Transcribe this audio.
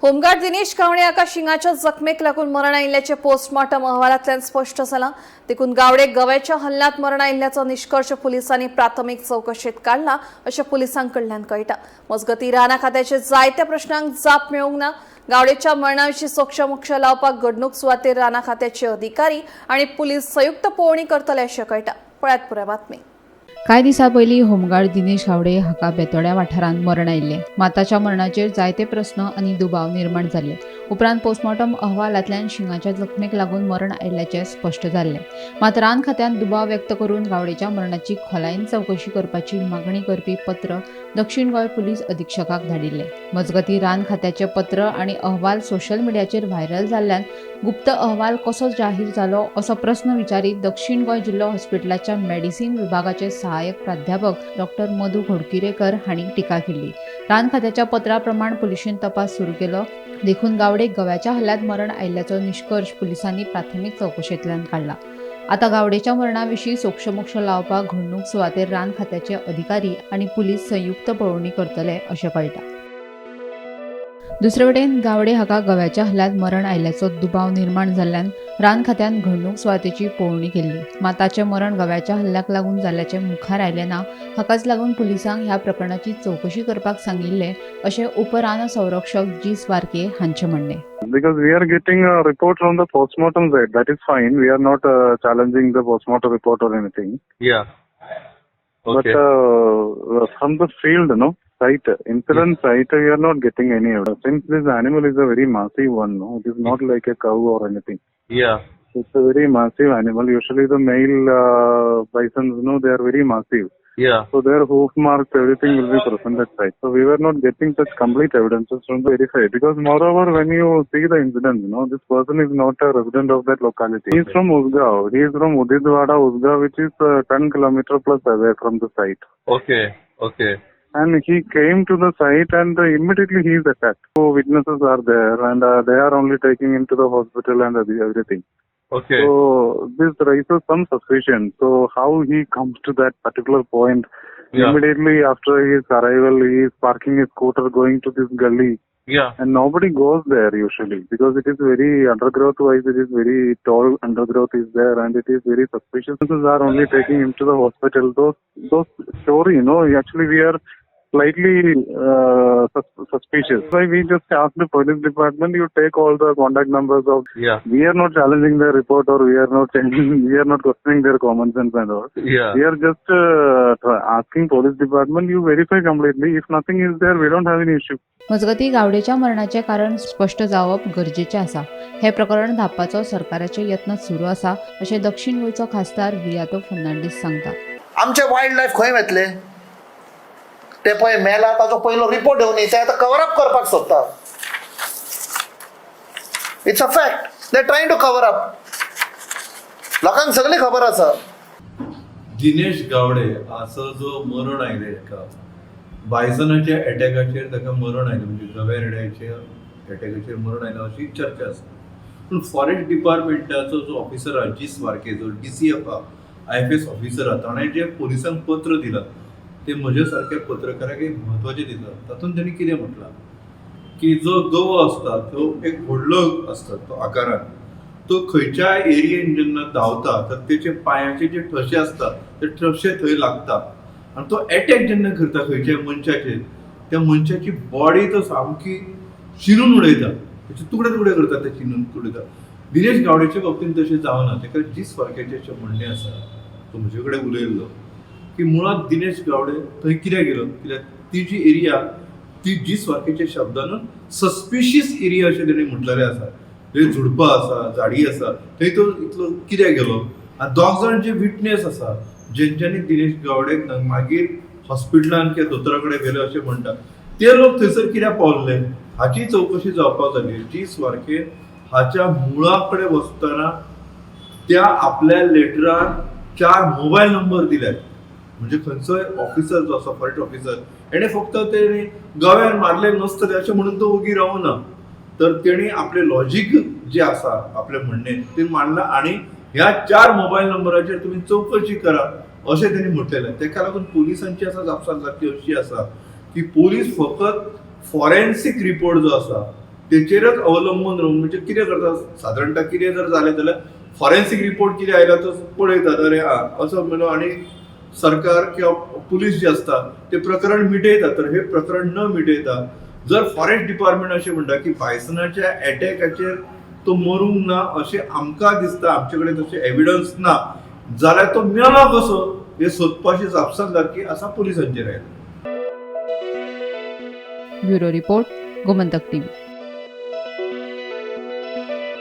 Home guard Dinesh Gawade हाका शिंगाच्या जखमेक लागून मरण आयिल्ल्याचे पोस्टमॉर्टम अहवालांतल्यान स्पष्ट जालां। देखून गावडे गव्याच्या हल्ल्यांत मरण आयिल्ल्याचो निष्कर्ष पुलिसांनी प्राथमीक चौकशेत काढला अशें पुलिसांकडल्यान कळटा। मजगतीं राना खात्याचे जायत्या प्रश्नांक जाप मेळूंक ना। गावडेच्या मरणाविशीं सोक्षमोक्ष लावपाक घडणूक सुवातेर राना खात्याचे अधिकारी आनी पुलीस संयुक्त पळोवणी करतले अशें कळटा। पळयात पुराय बातमी। कांय दिसां पयलीं होमगार्ड दिनेश गावडे हाका बेतोड्या वाठारांत मरण आयिल्लें। माताच्या मरणाचेर जायते प्रस्न आनी दुबाव निर्माण जाल्ले। उपरांत पोस्टमॉर्टम अहवालांतल्यान शिंगाच्या जखमेक लागून मरण आयिल्ल्याचें स्पश्ट जाल्लें। मात रान खात्यान दुबाव व्यक्त करून गावडेच्या मरणाची खोलायेन चवकशी करपाची मागणी करपी पत्र दक्षिण गोंय पुलीस अधीक्षकाक धाडिल्लें। मजगतीं रान खात्याचें पत्र आनी अहवाल सोशल मिडियाचेर व्हायरल जाल्ल्यान गुप्त अहवाल कसो जाहीर जालो असो प्रस्न विचारीत दक्षिण गोंय जिल्लो हॉस्पिटलाच्या मेडिसिन विभागाचे सहाय्यक प्राध्यापक डॉ. मधु घोडकिरेकर हांणी टिका केली। रान खात्याच्या पत्रा प्रमाण पुलिशेन तपास सुरू केलो। देखून गावडे गव्याच्या हल्ल्यांत मरण आयिल्ल्याचो निष्कर्ष पुलिसांनी प्राथमीक चौकशेंतल्यान काढला। आता गावडेच्या मरणाविशीं सोक्षमोक्ष लावपाक घडणूक सुवातेर रान खात्याचे अधिकारी आनी पुलीस संयुक्त पळोवणी करतले अशें कळटा। दुसरे वटेन गावडे हाका गव्याच्या हल्ल्यांत मरण आयिल्ल्याचो दुबाव निर्माण जाल्ल्यान रान खात्यान घडणूक सुवातेची पळोवणी केल्ली। माताचें मरण गव्याच्या हल्ल्याक लागून जाल्ल्याचें मुखार आयलें ना। हाकाच लागून पुलिसांक ह्या प्रकरणाची चौकशी करपाक सांगिल्लें अशें उपरान संरक्षक जी. स्वारके हांचें म्हणणें। Because we are getting a report from the postmortem side, that is fine. We are not challenging the postmortem report or anything. Yeah. Okay. But from the field, incident site, we are not getting any evidence. Since this animal is a very massive one, it is not like a cow or anything. Yeah. It's a very massive animal. Usually the male bisons, they are very massive. Yeah. So their hoof marks, everything will be present at site. So we were not getting such complete evidences from the verify. Because moreover, when you see the incident, this person is not a resident of that locality. He is from Usgaon. He is from Udidwada, Usgaon, which is 10 kilometers plus away from the site. Okay. Okay. And he came to the site and immediately he is attacked. So witnesses are there and they are only taking him to the hospital and everything. Okay. So this raises some suspicion. So how he comes to that particular point, immediately after his arrival, he is parking his scooter going to this gully. Yeah. And nobody goes there usually because it is very undergrowth wise, it is very tall undergrowth is there and it is very suspicious. Witnesses are only taking him to the hospital. Those story, actually we are slightly suspicious. Why we just asked the police department, you take all the contact numbers of. Yeah. We are not challenging their report or we are not questioning their common sense and all. Yeah. We are just asking police department, you verify completely. If nothing is there, we don't have any issue. मजगती गावडेच्या मरणाचे कारण स्पष्ट जावप गरजेचें आसा। हे प्रकरण धांपपाचो सरकाराचे यत्न सुरू आसा अशें दक्षिण गोंयचो खासदार वियातो फर्नांडीस सांगता। आमचे वायल्ड लायफ खंय वतले ते पळय मेला ताचो पयलो रिपोर्ट घेवन ते आतां कवर अप करपाक सोदता। It's a fact they trying to cover up. लोकांक सगळी खबर आसा। दिनेश गावडे असो जो मरण आयले ताका बायसनाच्या अटॅकाचेर ताका मरण आयलें म्हणजे गव्या रेड्याच्या अटॅकाचेर मरण आयलें अशी चर्चा आसा। पूण फॉरेस्ट डिपार्टमेंटाचो जो ऑफिसर आहा जी. स्वारके जो DCF आहा IFS ऑफिसर आहा ताणें जे पोलिसांक पत्र दिलां ते म्हज्या सारक्या पत्रकाराक एक म्हत्वाचें दिता। तातूंत ताणें कितें म्हटलां की जो गवो आसता तो एक व्हडलो आसता तो आकारान, तो खंयच्याय एरियेन जेन्ना धांवता तर तेचे पांयाचे जे ठशे आसता ते ठशे थंय लागता आनी तो अटॅक जेन्ना करता खंयच्याय मनशाचेर त्या मनशाची बॉडी तो सामकी शिरून उडयता, तेचे तुकडे तुकडे करता, ते शिरून उडयता। दिनेश गावडेच्या बाबतींत तशें जावना। ताका जी. स्वारकेचें अशें म्हणणें आसा, तो म्हजे कडेन उलयल्लो की मुळात दिनेश गावडे थंय कित्याक गेलो, कित्याक ती जी एरिया ती जी. स्वारकेच्या शब्दान सस्पिशियस एरिया अशें तेणें म्हटलेलें आसा। थंय झुडपां आसा, झाडी आसा, थंय तो इतलो कित्याक गेलो। आनी दोग जाण जे विटनेस आसा जेंच्यांनी दिनेश गावडेक मागीर हॉस्पिटलांत किंवा दोतोरा कडेन गेले अशें म्हणटा ते लोक थंयसर कित्याक पावल्ले हाची चवकशी जावपाक जाली। जी. स्वारके हाच्या मुळा कडेन वचतना त्या आपल्या लेटरान 4 मोबायल नंबर दिल्यात। म्हणजे खंयचोय ऑफिसर जो आसा फॉरेस्ट ऑफिसर हेणे फक्त तेणी गव्यान मारले नसतले अशें म्हणून तो ओगी रावना, तर तेणी आपले लॉजीक जे आसा आपले म्हणणें ते मांडलां आनी ह्या 4 मोबायल नंबराचेर तुमी चवकशी करा अशें तेणी म्हटलेलें। तेका लागून पोलिसांची आसा जापसालदारकी अशी आसा की पोलीस फकत फॉरेन्सीक रिपोर्ट जो आसा तेचेरच अवलंबून रावन म्हणजे कितें करता सादारणता कितें जर जालें जाल्यार फॉरेन्सीक रिपोर्ट कितें आयला तो पळयतात अरे असो म्हणून आनी सरकार किंवा पुलीस जे आसता ते प्रकरण मिटयतात. तर हे प्रकरण न मिटयता जर फॉरेस्ट डिपार्टमेंट अशें म्हणटा की बायसनाच्या एटॅकाचेर तो मरूंक ना अशें आमकां दिसता, आमचे कडेन तशें एविडन्स ना जाल्यार तो मेलो कसो हे सोदपाची जापसालदारकी आसा पुलिसांचेर आयला. Bureau report Gomantak TV.